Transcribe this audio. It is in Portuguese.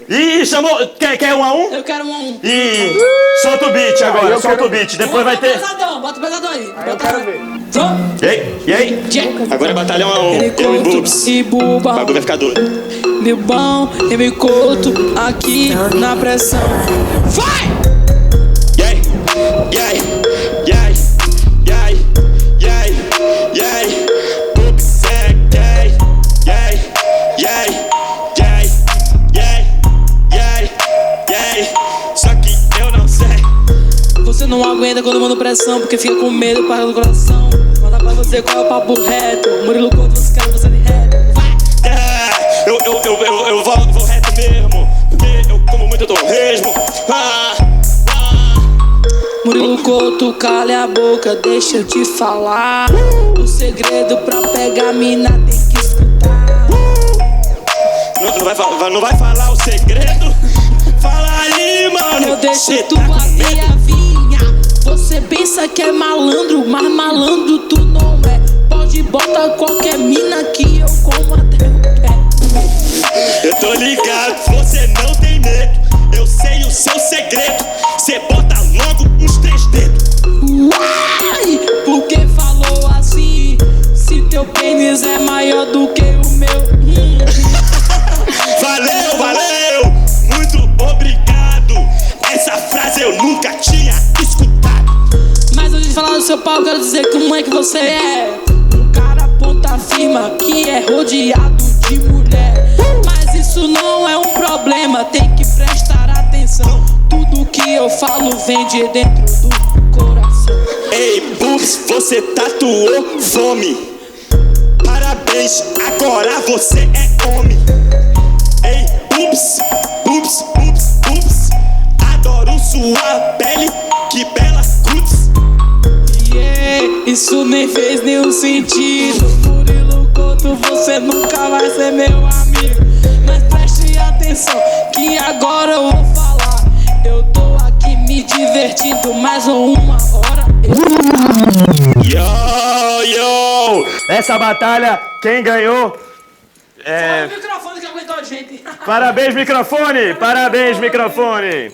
Ih, chamou. Quer 1 a 1? Eu quero 1 a 1. Ih, solta o beat agora, solta o beat. Depois vai ter. Bota o pesadão aí. Eu quero ver. Pronto? E aí? Agora é batalha 1 a 1. Eu e Bubs. E O Buba. bagulho vai ficar doido. Libão e Micoto aqui na pressão. Vai! E aí? E aí? E aí? E aí? E aí? E aí? Bubs é gay. E aí? E aí? E aí? E aí? E aí? E aí? Só que eu não sei. Você não aguenta quando manda pressão, porque fica com medo, para do coração. Manda pra você qual é o papo reto. Murilo Couto, você quer você de reto. Eu vou reto mesmo, porque eu como muito torresmo. Murilo Couto, cala a boca, deixa eu te falar. O segredo pra pegar a mina tem que escutar. Não vai falar o segredo? Fala aí, mano. Eu deixo Cê tu tá com a medo? minha vinha. Você pensa que é malandro, mas malandro tu não é. Pode botar qualquer mina que eu como até o pé. Eu tô ligado, você não tem medo. Eu sei o seu segredo. Cê bota logo uns 3 dedos. Uai, por que falou assim? Se teu pênis é maior do que o meu. Valeu, valeu, muito obrigado. Essa frase eu nunca tinha escutado. Mas antes de falar do seu pau, eu quero dizer como é que você é. Um cara ponta firma que é rodeado de mulher. Mas isso não é um problema, tem que prestar atenção. Tudo que eu falo vem de dentro do coração. Ei, Bubs, você tatuou fome. Parabéns, agora você é homem. Ei, Bubs, Bubs, Bubs, Bubs. Adoro sua pele, que bela cutis. Yeah, isso nem fez nenhum sentido. Murilo Couto, você nunca vai ser meu amigo. Mas preste atenção, que agora eu vou falar. Eu tô aqui me divertindo mais uma hora. Yo! Essa batalha, quem ganhou? O microfone que aguentou a gente. Parabéns, microfone! Parabéns, microfone!